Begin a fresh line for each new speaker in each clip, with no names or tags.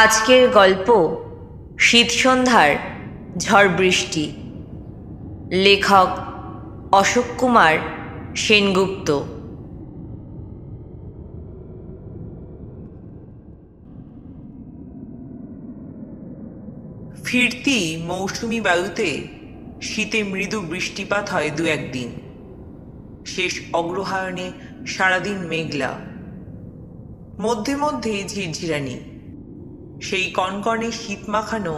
আজকের গল্প শীত সন্ধ্যার ঝড় বৃষ্টি। লেখক অশোক কুমার সেনগুপ্ত।
ফিরতি মৌসুমি বায়ুতে শীতে মৃদু বৃষ্টিপাত হয় দু একদিন। শেষ অগ্রহায়ণে সারাদিন মেঘলা, মধ্যে মধ্যে ঝিরঝিরানি। সেই কনকনে শীত মাখানো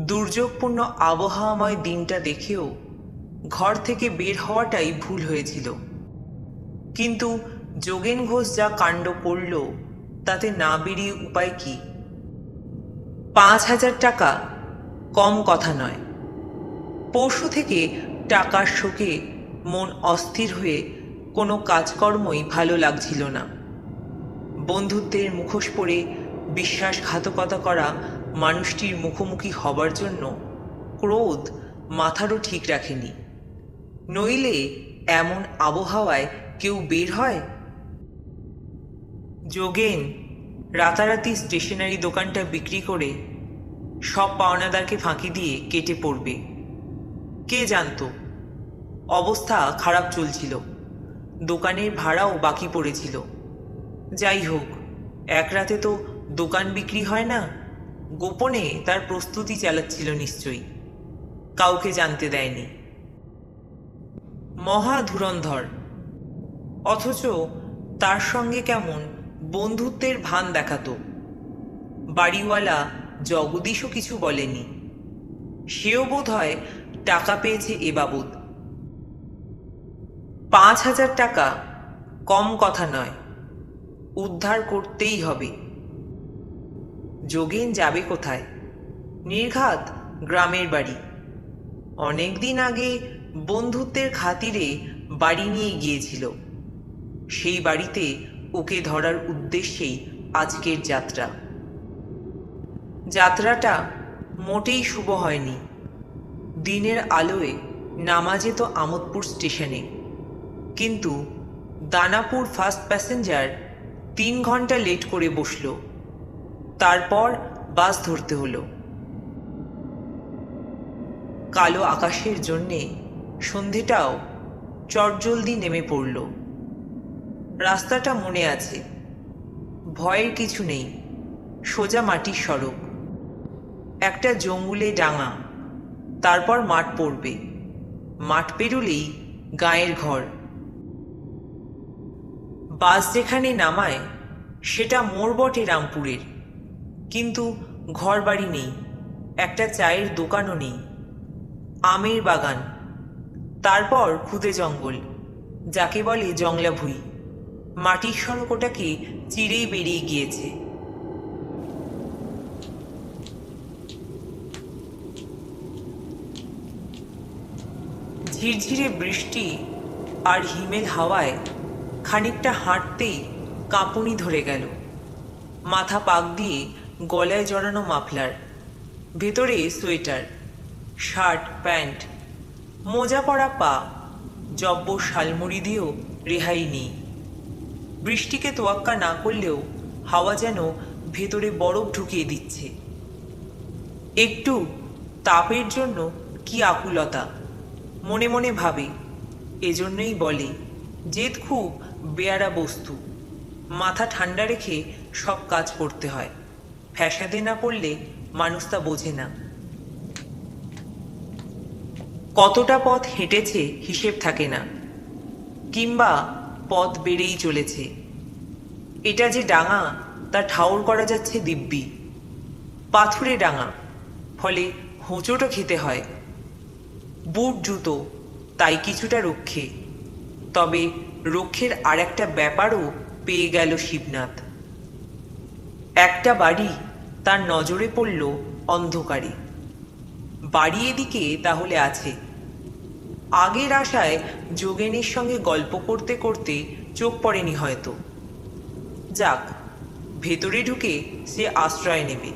দুর্যোগপূর্ণ আবহাওয়াময় দিনটা দেখেও ঘর থেকে বের হওয়াটাই ভুল হয়েছিল। কিন্তু যোগেন ঘোষ যা কাণ্ড করল তাতে না বেরিয়ে উপায় কি? ৫,০০০ টাকা কম কথা নয়। পরশু থেকে টাকার শোকে মন অস্থির হয়ে কোনো কাজকর্মই ভালো লাগছিল না। বন্ধুত্বের মুখোশ পরে বিশ্বাসঘাতকতা করা মানুষটির মুখোমুখি হবার জন্য ক্রোধ মাথারও ঠিক রাখেনি। নইলে এমন আবহাওয়ায় কেউ বের হয়? যোগেন রাতারাতি স্টেশনারি দোকানটা বিক্রি করে সব পাওনাদারকে ফাঁকি দিয়ে কেটে পড়বে। কে জানত? অবস্থা খারাপ চলছিল, দোকানের ভাড়াও বাকি পড়েছিল। যাই হোক, এক রাতে তো দোকান বিক্রি হয় না। গোপনে তার প্রস্তুতি চালাচ্ছিল নিশ্চয়ই, কাউকে জানতে দেয়নি। মহা ধুরন্ধর, অথচ তার সঙ্গে কেমন বন্ধুত্বের ভান দেখাতো। বাড়িওয়ালা জগদীশও কিছু বলেনি। সেও বোধ হয় টাকা পেয়েছে এ বাবদ। ৫,০০০ টাকা কম কথা নয়, উদ্ধার করতেই হবে। যোগেন যাবে কোথায়? নির্ঘাত গ্রামের বাড়ি। অনেক দিন আগে বন্ধুত্বের খাতিরে বাড়ি নিয়ে গিয়েছিল। সেই বাড়িতে ওকে ধরার উদ্দেশ্যেই আজকের যাত্রা। যাত্রাটা মোটেই শুভ হয়নি। দিনের আলোয় নামা যেত আমোদপুর স্টেশনে, কিন্তু দানাপুর ফার্স্ট প্যাসেঞ্জার ৩ ঘন্টা লেট করে বসল। তারপর বাস ধরতে হলো। কালো আকাশের জন্যে সন্ধেটাও চটজলদি নেমে পড়ল। রাস্তাটা মনে আছে, ভয়ের কিছু নেই। সোজা মাটির সড়ক, একটা জঙ্গলে ডাঙা, তারপর মাঠ পড়বে। মাঠ পেরুলেই গাঁয়ের ঘর। বাস যেখানে নামায় সেটা মোড় বটে রামপুরের, কিন্তু ঘর বাড়ি নেই, একটা চায়ের দোকানও নেই। আমের বাগান, তারপর খুদে জঙ্গল, যাকে বলে জংলা ভুঁই। মাটির সড়ক ওটাকে চিরেই বেরিয়ে গিয়েছে। ঝিরঝিরে বৃষ্টি আর হিমেল হাওয়ায় খানিকটা হাঁটতেই কাঁপুনি ধরে গেল। মাথা পাক দিয়ে গলায় জড়ানো মাফলার, ভেতরে সোয়েটার, শার্ট প্যান্ট, মোজা পরা পা, জব্বর শালমুড়ি দিয়েও রেহাই নেই। বৃষ্টিকে তোয়াক্কা না করলেও হাওয়া যেন ভেতরে বরফ ঢুকিয়ে দিচ্ছে। একটু তাপের জন্য কি আকুলতা, মনে মনে ভাবে। এজন্যই বলে জেদ খুব বেয়ারা বস্তু। মাথা ঠান্ডা রেখে সব কাজ করতে হয়, ফ্যাসাদে না পড়লে মানুষ তা বোঝে না। কতটা পথ হেঁটেছে হিসেব থাকে না, কিংবা পথ বেড়েই চলেছে। এটা যে ডাঙা তা ঠাউর করা যাচ্ছে দিব্যি। পাথুরে ডাঙা, ফলে হোঁচটও খেতে হয়। বুট জুতো তাই কিছুটা রক্ষে, তবে রক্ষের আর একটা ব্যাপারও পেয়ে গেল শিবনাথ। একটা বাড়ি তার নজরে পড়ল অন্ধকারে। বাড়ি এদিকে তাহলে আছে। আগের আশায় যোগেনের সঙ্গে গল্প করতে করতে চোখ পড়েনি হয়তো। যাক, ভেতরে ঢুকে সে আশ্রয় নেবে,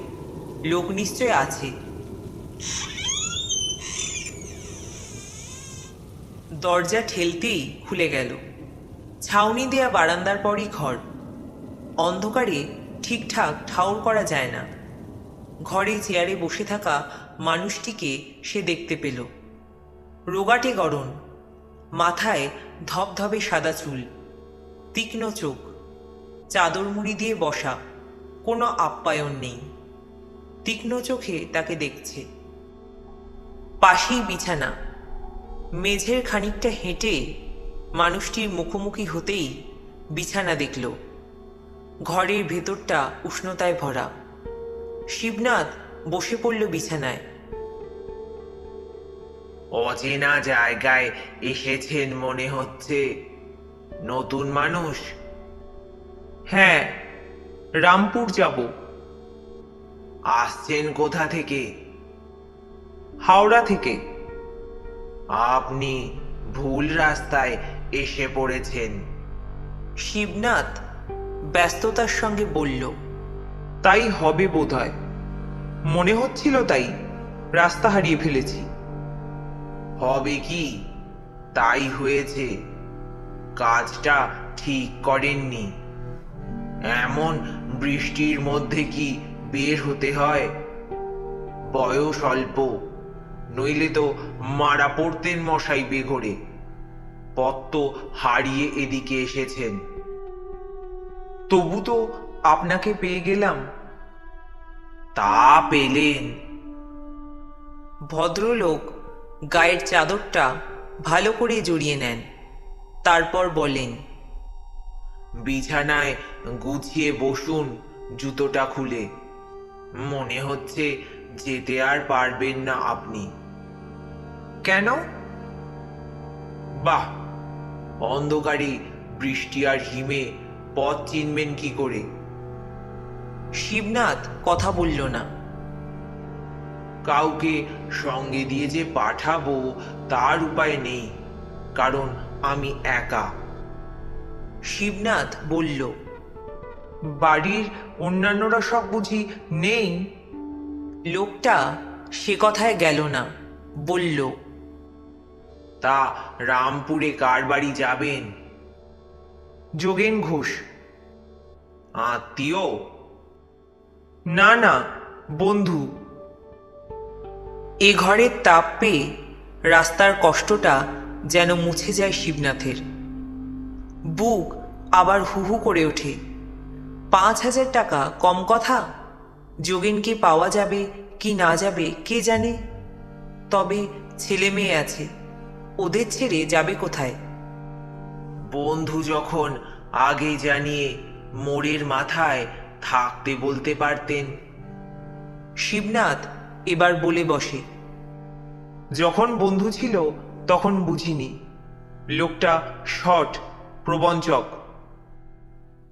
লোক নিশ্চয় আছে। দরজা ঠেলতেই খুলে গেল। ছাউনি দেয়া বারান্দার পরই ঘর। অন্ধকারে ঠিকঠাক ঠাউর করা যায় না। ঘরে চেয়ারে বসে থাকা মানুষটিকে সে দেখতে পেল। রোগাটে গড়ন, মাথায় ধবধবে সাদা চুল, তীক্ষ্ণ চোখ, চাদর মুড়ি দিয়ে বসা, কোনো আপ্যায়ন নেই। তীক্ষ্ণ চোখে তাকে দেখছে। পাশেই বিছানা। মেঝের খানিকটা হেঁটে মানুষটির মুখোমুখি হতেই বিছানা দেখল। ঘরের ভেতরটা উষ্ণতায় ভরা। শিবনাথ বসে পড়ল বিছানায়।
অচেনা জায়গায় এসেছেন মনে হচ্ছে। নতুন মানুষ?
হ্যাঁ, রামপুর যাব।
আসছেন কোথা থেকে?
হাওড়া থেকে।
আপনি ভুল রাস্তায় এসে পড়েছেন।
শিবনাথ ব্যস্ততার সঙ্গে বলল।
তাই হবে বোধহয়, মনে হচ্ছিল তাই রাস্তা হারিয়ে ফেলেছি।
হবে কি? তাই হয়েছে। কাজটা ঠিক করেননি। এমন বৃষ্টির মধ্যে কি বের হতে হয়? বয়স অল্প, নইলে তো মারা পড়তেন মশাই বেঘরে। পথ তো হারিয়ে এদিকে এসেছেন।
তবু তো আপনাকে পেয়ে গেলাম।
তা পেলেন?
ভদ্রলোক গায়ের চাদরটা ভালো করে জড়িয়ে নেন, তারপর বলেন,
বিছানায় গুছিয়ে বসুন, জুতোটা খুলে। মনে হচ্ছে যেতে আর পারবেন না আপনি।
কেন?
বাহ, অন্ধকারে বৃষ্টি আর হিমে পথ চিনবেন কি করে?
শিবনাথ কথা বলল না।
কাউকে সঙ্গে দিয়ে যে পাঠাবো তার উপায় নেই, কারণ আমি একা।
শিবনাথ বলল,
বাড়ির অন্যান্যরা সব বুঝি নেই?
লোকটা সে কথায় গেল না, বলল,
তা রামপুরে কার বাড়ি যাবেন?
যোগেন ঘোষ।
আত্মীয়?
না না, বন্ধু।
এ ঘরের তাপ পেয়ে রাস্তার কষ্টটা যেন মুছে যায় শিবনাথের। বুক আবার হুহু করে ওঠে। 5,000 টাকা কম কথা? যোগেনকে পাওয়া যাবে কি না যাবে কে জানে। তবে ছেলে মেয়ে আছে, ওদের ছেড়ে যাবে কোথায়?
বন্ধু যখন আগে জানিয়ে মোড়ের মাথায় থাকতে বলতে পারতেন।
শিবনাথ এবার বলে বসে,
যখন বন্ধু ছিল তখন বুঝিনি। লোকটা শট, প্রবঞ্চক।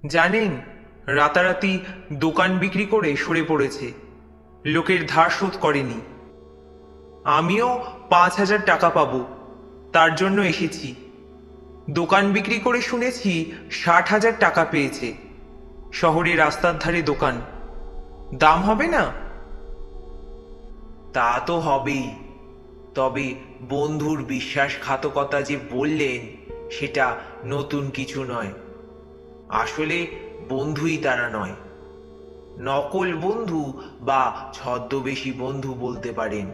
জানেন, রাতারাতি দোকান বিক্রি করে সরে পড়েছে। লোকের ধার শোধ করেনি। আমিও 5,000 টাকা পাবো, তার জন্য এসেছি। দোকান বিক্রি করে শুনেছি 60,000 টাকা পেয়েছে। শহরে রাস্তার ধারে দোকান, দাম হবে না?
তা তো হবেই, তবে বন্ধুর বিশ্বাসঘাতকতা যে বললেন সেটা নতুন কিছু নয়। আসলে বন্ধুই তারা নয়, নকল বন্ধু বা ছদ্মবেশী বন্ধু বলতে পারেন।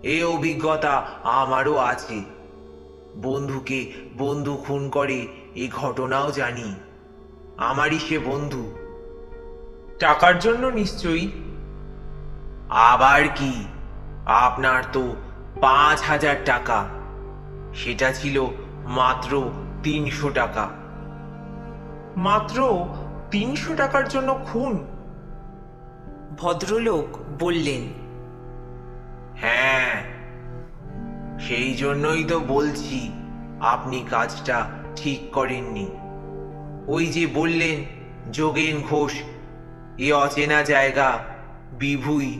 এ অভিজ্ঞতা আমারও আছে। বন্ধুকে বন্ধু খুন করে এ ঘটনাও জানি। আমারই সে বন্ধু।
টাকার জন্য নিশ্চয়ই।
আবার কি, আপনার তো 5,000 টাকা, সেটা ছিল মাত্র 300 টাকা।
মাত্র 300 টাকার জন্য খুন?
ভদ্রলোক বললেন,
হ্যাঁ, সেই জন্যই তো বলছি আপনি কাজটা ঠিক করেননি। ওই যে বললেন যোগেন ঘোষ, এ অচেনা জায়গা, বিভুই,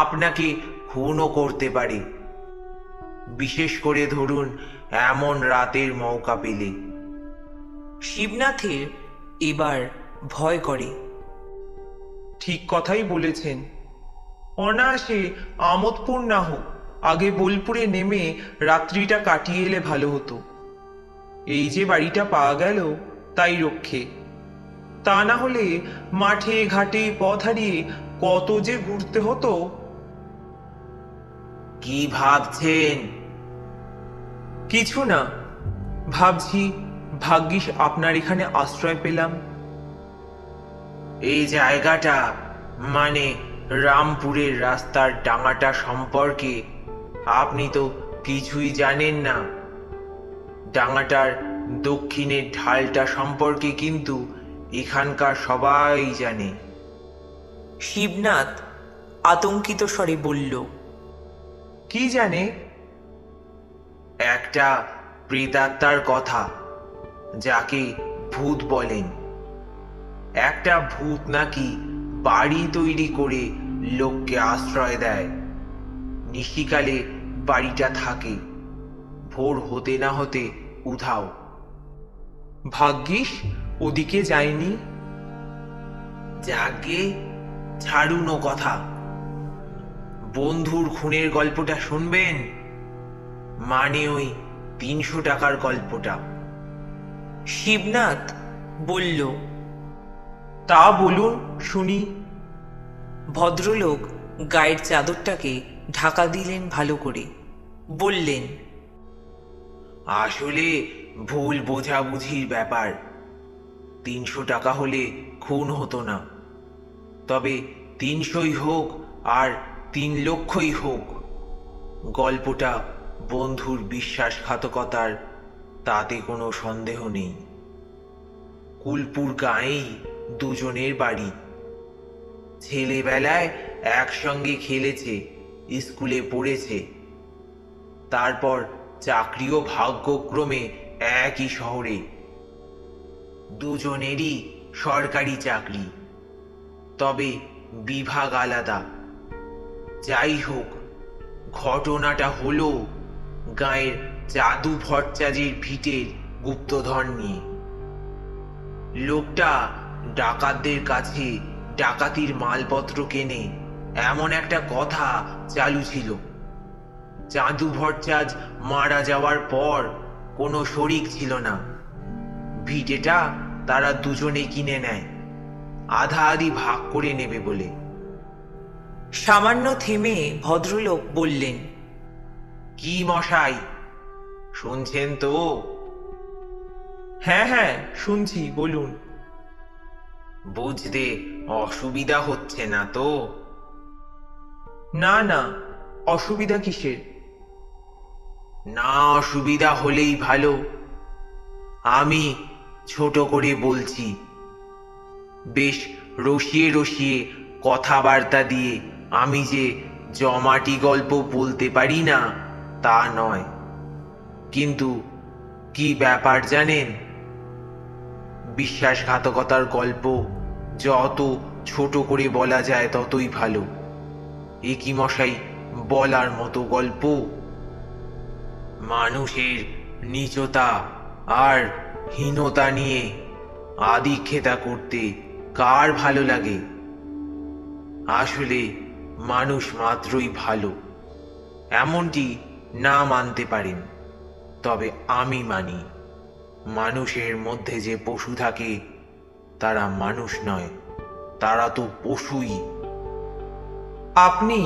আপনাকে খুনও করতে পারে। বিশেষ করে ধরুন এমন রাতের মৌকা পেলে।
শিবনাথের এবার ভয় করে।
ঠিক কথাই বলেছেন। অনায়াসে আমোদপুর না হোক, আগে বোলপুরে নেমে রাত্রিটা কাটিয়ে এলে ভালো হতো। এই যে বাড়িটা পাওয়া গেল তাই রক্ষে। তা না হলে মাঠে ঘাটে পথ হারিয়ে কত যে ঘুরতে হতো।
কি ভাবছেন?
কিছু না, ভাবছি ভাগ্যিস আপনার এখানে আশ্রয় পেলাম।
এই জায়গাটা মানে রামপুরের রাস্তার ডাঙাটা সম্পর্কে আপনি তো কিছুই জানেন না। ডাঙাটার দক্ষিণের ঢালটা সম্পর্কে কিন্তু এখানকার সবাই জানে।
শিবনাথ আতঙ্কিত স্বরে বলল,
কি জানে?
একটা প্রেতাত্মার কথা, যাকে ভূত বলেন। একটা ভূত নাকি বাড়ি তৈরি করে লোককে আশ্রয় দেয়। নিশিকালে বাড়িটা থাকে, ভোর হতে না হতে উধাও।
ভাগ্যিস ওদিকে যায়নি।
যাকে ছাড়ুন ও কথা। বন্ধুর খুনের গল্পটা শুনবেন? মানে ওই 300 টাকার গল্পটা।
শিবনাথ বলল,
তা বলুন শুনি।
ভদ্রলোক গায়ের চাদরটাকে ঢাকা দিলেন ভালো করে, বললেন,
আসলে ভুল বোঝাবুঝির ব্যাপার। 300 টাকা হলে খুন হতো না। তবে 300ই হোক আর 3 লক্ষই হোক, গল্পটা বন্ধুর বিশ্বাসঘাতকতার, তাতে কোনো সন্দেহ নেই। কুলপুর গাঁয়েই দুজনের বাড়ি। ছেলেবেলায় একসঙ্গে খেলেছে, স্কুলে পড়েছে। তারপর চাকরিও ভাগ্যক্রমে একই শহরে। দুজনেরই সরকারি চাকরি, তবে বিভাগ আলাদা। যাই হোক, ঘটনাটা হলো গাঁয়ের জাদু ভট্টাচার্যের ভিটের গুপ্তধন নিয়ে। লোকটা ডাকাতদের কাছে ডাকাতির মালপত্র কেনে, এমন একটা কথা চালু ছিল। চাঁদু ভট্টাচার্য মারা যাওয়ার পর কোনো শরিক ছিল না। ভিটেটা তারা দুজনে কিনে নেয়, আধা আধি ভাগ করে নেবে বলে।
সামান্য থেমে ভদ্রলোক বললেন,
কি মশাই, শুনছেন তো?
হ্যাঁ হ্যাঁ, শুনছি, বলুন।
বুঝতে অসুবিধা হচ্ছে না তো?
না না, অসুবিধা কিসের?
না, অসুবিধা হলেই ভালো। আমি ছোট করে বলছি, বেশ রসিয়ে রসিয়ে কথাবার্তা দিয়ে আমি যে জমাটি গল্প বলতে পারি না তা নয়। কিন্তু কি ব্যাপার জানেন? বিশ্বাসঘাতকতার গল্প যত ছোট করে বলা যায় ততই ভালো। এ কি মশাই বলার মতো গল্প? মানুষের নীচতা আর হীনতা নিয়ে আদিক্ষেতা করতে কার ভালো লাগে? আসলে মানুষ মাত্রই ভালো, এমনটি না মানতে পারেন, তবে আমি মানি। মানুষের মধ্যে যে পশু থাকে তারা মানুষ নয়, তারা তো পশুই।
আপনি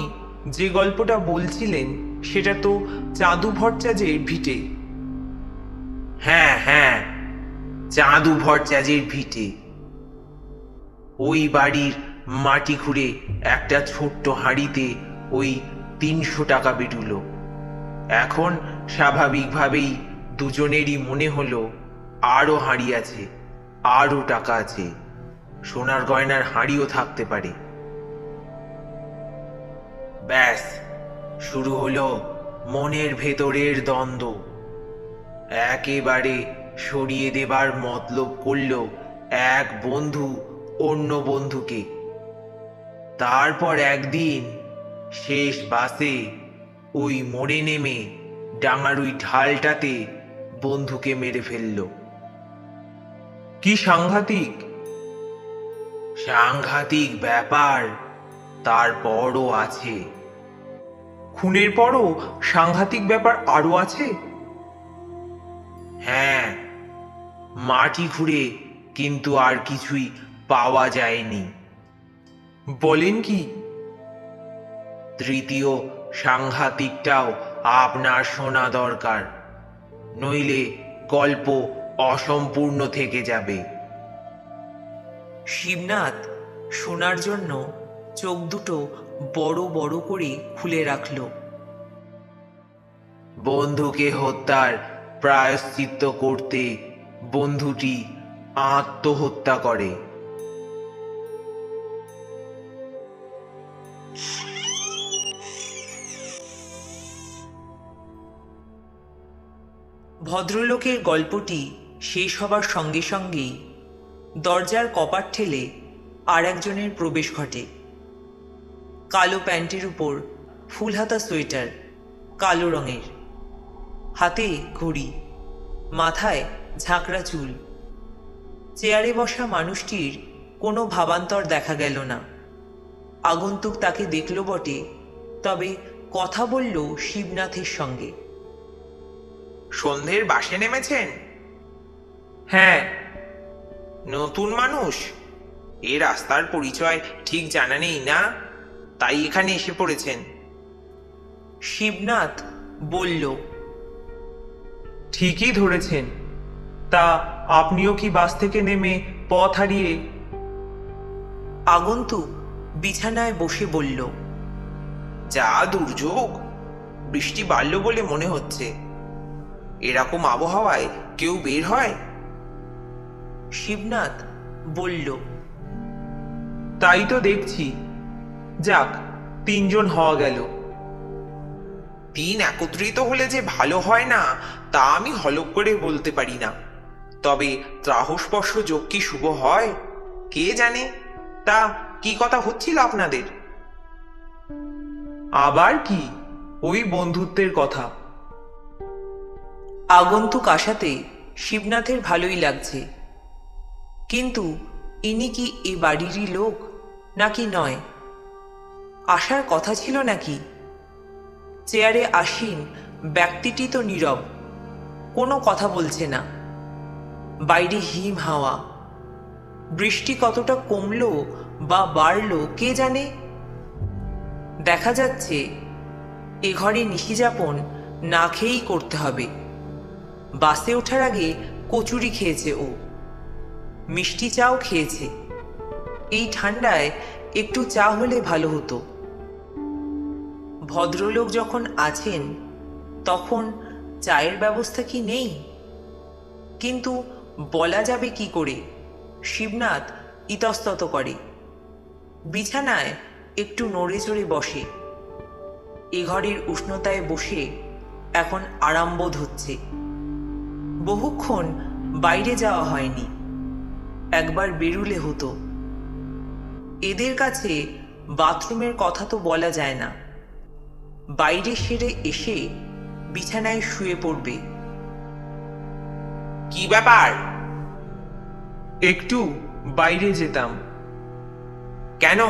যে গল্পটা বলছিলেন সেটা তো চাঁদু ভট্টাচার্যের ভিটে।
হ্যাঁ হ্যাঁ, চাঁদু ভট্টাচার্যের ভিটে। ওই বাড়ির মাটি খুঁড়ে একটা ছোট্ট হাঁড়িতে ওই 300 টাকা বেরুলো। এখন স্বাভাবিকভাবেই দুজনেরই মনে হলো আরো হাঁড়ি আছে, আরো টাকা আছে, সোনার গয়নার হাঁড়িও থাকতে পারে। ব্যাস, শুরু হলো মনের ভেতরের দ্বন্দ্ব। একেবারে সরিয়ে দেবার মতলব করল এক বন্ধু অন্য বন্ধুকে। তারপর একদিন শেষ বাসে ওই মোড়ে নেমে ডাঙার ওই ঢালটাতে বন্ধুকে মেরে ফেলল।
কি সাংঘাতিক!
সাংঘাতিক ব্যাপার তারপরও আছে।
খুনের পরও সাংঘাতিক ব্যাপার আরো আছে?
হ্যাঁ, মাটি খুঁড়ে কিন্তু আর কিছুই পাওয়া যায়নি।
বলেন কি?
তৃতীয় সাংঘাতিকটাও আপনার শোনা দরকার, নইলে গল্প অসম্পূর্ণ থেকে যাবে।
শিবনাথ শোনার জন্য চোখ দুটো বড় বড় করে খুলে রাখল।
বন্ধুকে হত্যার প্রায়শ্চিত্ত করতে বন্ধুটি আত্মহত্যা করে।
ভদ্রলোকের গল্পটি শেষ হবার সঙ্গে সঙ্গেই দরজার কপাট ঠেলে আর একজনের প্রবেশ ঘটে। কালো প্যান্টের উপর ফুলহাতা সোয়েটার, কালো রঙের, হাতে ঘড়ি, মাথায় ঝাঁকড়া চুল। চেয়ারে বসা মানুষটির কোনো ভাবান্তর দেখা গেল না। আগন্তুক তাকে দেখল বটে, তবে কথা বলল শিবনাথের সঙ্গে।
সন্ধ্যের বাসে নেমেছেন?
হ্যাঁ।
নতুন মানুষ, এ রাস্তার পরিচয় ঠিক জানা নেই না, তাই এখানে এসে পড়েছেন।
শিবনাথ বলল।
ঠিকই ধরেছেন। তা আপনিও কি বাস থেকে নেমে পথ হারিয়ে?
আগন্তুক বিছানায় বসে বলল।
যা দুর্যোগ! বৃষ্টি বাড়ল বলে মনে হচ্ছে। এরকম আবহাওয়ায় কেউ বের হয়?
শিবনাথ বলল।
তাই তো দেখছি। যাক, 3 জন হওয়া গেল।
3 একত্রিত হলে যে ভালো হয় না তা আমি হলক করে বলতে পারি না, তবে ত্রাহস্পর্শ যোগ কি শুভ হয় কে জানে। তা কি কথা হচ্ছিল আপনাদের?
আবার কি, ওই বন্ধুত্বের কথা।
আগন্তুক আসাতে শিবনাথের ভালোই লাগছে, কিন্তু ইনি কি এ বাড়িরই লোক নাকি নয়? আসার কথা ছিল নাকি? চেয়ারে আসীন ব্যক্তিটি তো নীরব, কোনো কথা বলছে না। বাইরে হিম হাওয়া, বৃষ্টি কতটা কমলো বা বাড়লো কে জানে। দেখা যাচ্ছে এ ঘরে নিশিযাপন না খেয়েই করতে হবে। বাসে ওঠার আগে কচুরি খেয়েছে ও, মিষ্টি চাও খেয়েছে। এই ঠান্ডায় একটু চা হলে ভালো হতো। ভদ্রলোক যখন আছেন তখন চায়ের ব্যবস্থা কি নেই? কিন্তু বলা যাবে কি করে? শিবনাথ ইতস্তত করে, বিছানায় একটু নড়ে চড়ে বসে। এ ঘরের উষ্ণতায় বসে এখন আরাম বোধ হচ্ছে। বহুক্ষণ বাইরে যাওয়া হয়নি, একবার বেরুলে হতো। এদের কাছে বাথরুমের কথা তো বলা যায় না। বাইরে সেরে এসে বিছানায় শুয়ে পড়বে।
কি ব্যাপার?
একটু বাইরে যেতাম।
কেন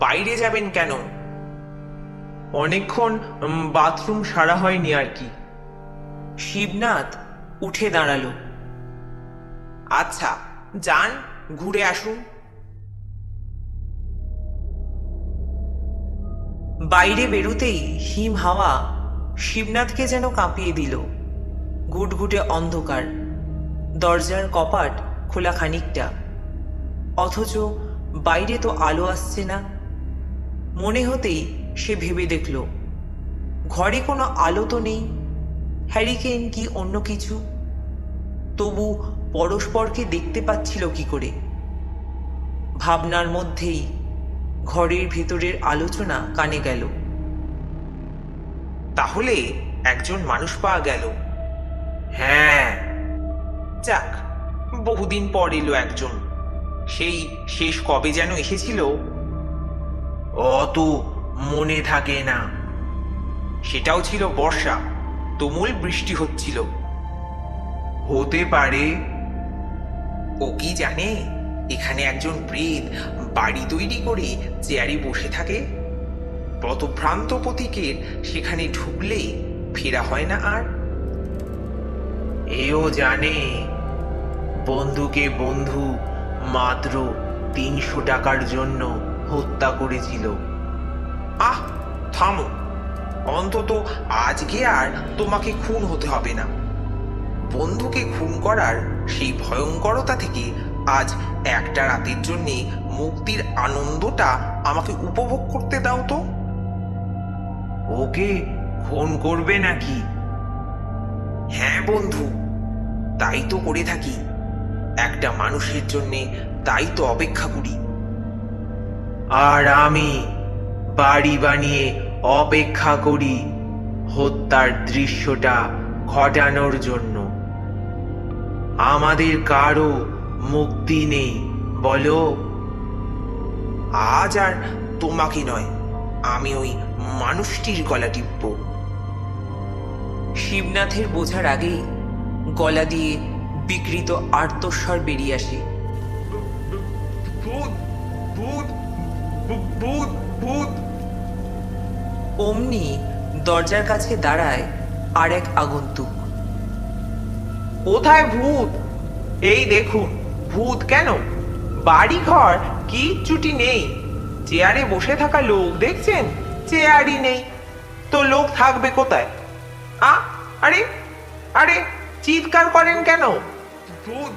বাইরে যাবেন কেন?
অনেকক্ষণ বাথরুম সারা হয়নি আর কি।
শিবনাথ উঠে দাঁড়ালো।
আচ্ছা, যান, ঘুরে আসুন।
বাইরে বেরুতেই হিম হাওয়া শিবনাথকে যেন কাঁপিয়ে দিল। ঘুটঘুটে অন্ধকার, দরজার কপাট খোলা খানিকটা, অথচ বাইরে তো আলো আসছে না। মনে হতেই সে ভেবে দেখল, ঘরে কোনো আলো তো নেই, হ্যারিকেন কি অন্য কিছু। তবু পরস্পরকে দেখতে পাচ্ছিল কি করে? ভাবনার মধ্যেই ঘরের ভেতরের আলোচনা কানে গেল।
তাহলে একজন মানুষ পাওয়া গেল। হ্যাঁ, যাক, বহুদিন পর এলো একজন। সেই শেষ কবে যেন এসেছিল, অত মনে থাকে না। সেটাও ছিল বর্ষা, তুমুল বৃষ্টি হচ্ছিল। হতে পারে, ও কি জানে এখানে একজন প্রেত বাড়ি তৈরি করে চেয়ারে বসে থাকে। পথভ্রান্ত পথিকের সেখানে ঢুকলে ফেরা হয় না আর। এও জানে বন্ধুকে বন্ধু মাত্র 300 টাকার জন্য হত্যা করেছিল।
আহ, থামো। অন্তত আজকে আর তোমাকে খুন হতে হবে না। বন্ধুকে খুন করার সেই ভয়ঙ্করতা থেকে আজ একটা রাতের জন্য মুক্তির আনন্দটা আমাকে উপভোগ করতে দাও তো।
ওকে খুন করবে নাকি?
হ্যাঁ বন্ধু, তাই তো করে থাকি। একটা মানুষের জন্যে তাই তো অপেক্ষা করি।
আর আমি বাড়ি বানিয়ে অপেক্ষা করি হত্যার দৃশ্যটা ঘটানোর জন্য। আমাদের কারো মুক্তি নেই, বলো?
আজ আর তোমাকে নয়, আমি ওই মানুষটির গলা টিপব।
শিবনাথের বোঝার আগেই গলা দিয়ে বিকৃত আর্তস্বর বেরিয়ে আসে।
ভূত, ভূত, ভূত, ভূত।
অমনি দরজার কাছে দাঁড়ায় আর এক আগন্তুক।
কোথায় ভূত? এই দেখুন, ভূত কেন? বাড়ি ঘর কিচ্ছুটি নেই। চেয়ারে বসে থাকা লোক দেখছেন? চেয়ারই নেই তো লোক থাকবে কোথায়? আরে আরে, চিৎকার করেন কেন? ভূত,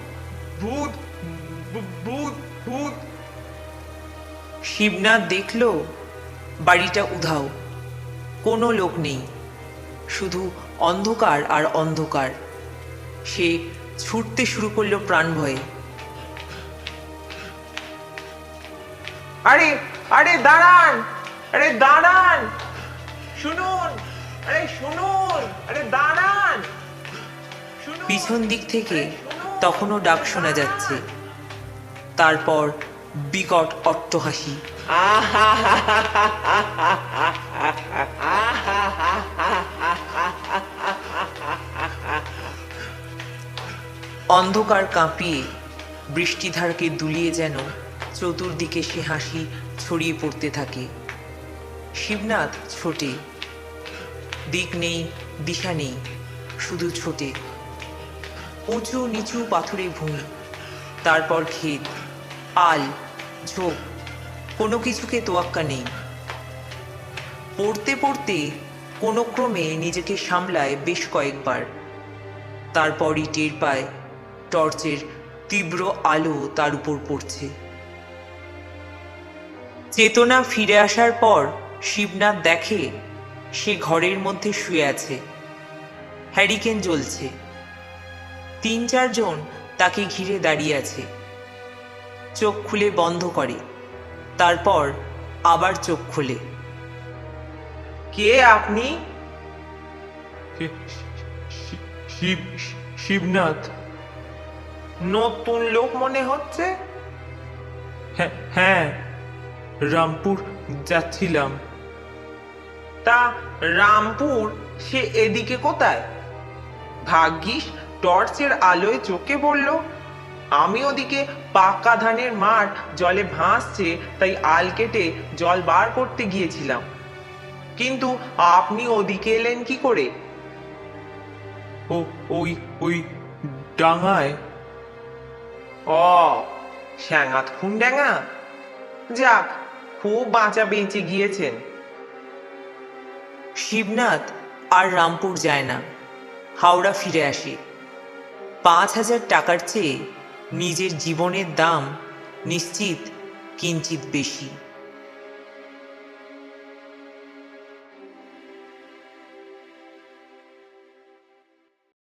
ভূত, ভূত, ভূত।
শিবনাথ দেখল বাড়িটা উধাও, কোনো লোক নেই, শুধু অন্ধকার আর অন্ধকার। সে ছুটতে শুরু করলো প্রাণ ভয়ে।
আরে আরে দাঁড়ান, আরে দাঁড়ান, শুনুন, আরে শুনুন, আরে দাঁড়ান, শুনুন।
পিছন দিক থেকে তখনও ডাক শোনা যাচ্ছে, তারপর বিকট অট্টহাসি। অন্ধকার কাঁপিয়ে বৃষ্টিধারকে দুলিয়ে যেন চতুর্দিকে সে হাসি ছড়িয়ে পড়তে থাকে। শিবনাথ ছোটে, দিক নেই, দিশা নেই, শুধু ছোটে। উঁচু নিচু পাথুরে ভূমি, তারপর ক্ষেত, আল, ঝোপ, কোনো কিছুকে তোয়াক্কা নেই। পড়তে পড়তে কোনো ক্রমে নিজেকে সামলায় বেশ কয়েকবার, তারপরই টের পায় টর্চের তীব্র আলো তার উপর পড়ছে। চেতনা ফিরে আসার পর শিবনাথ দেখে সে ঘরের মধ্যে শুয়ে আছে, হ্যারিকেন জ্বলছে, ৩-৪ জন তাকে ঘিরে দাঁড়িয়ে আছে। চোখ খুলে বন্ধ করে, তারপর আবার চোখ খোলে।
কে আপনি? শিবনাথ। নতুন লোক মনে হচ্ছে। হ্যাঁ, রামপুর যাচ্ছিলাম। তা রামপুর সে এদিকে কোথায়? ভাগ্যিস টর্চের আলোয় চোখে পড়ল। আমি ওদিকে পাকা ধানের মাঠ জলে ভাসছে, তাই আল কেটে জল বার করতে গিয়েছিলাম। কিন্তু আপনি ওদিকে এলেন কি করে? ওই ডাঙায়। ও, শ্যাঙাত খুন ডাঙা। যাক, খুব বাঁচা বেঁচে গিয়েছেন।
শিবনাথ আর রামপুর যায় না, হাওড়া ফিরে আসে। ৫,০০০ টাকার চেয়ে নিজের জীবনের দাম নিশ্চিত কিঞ্চিত বেশি।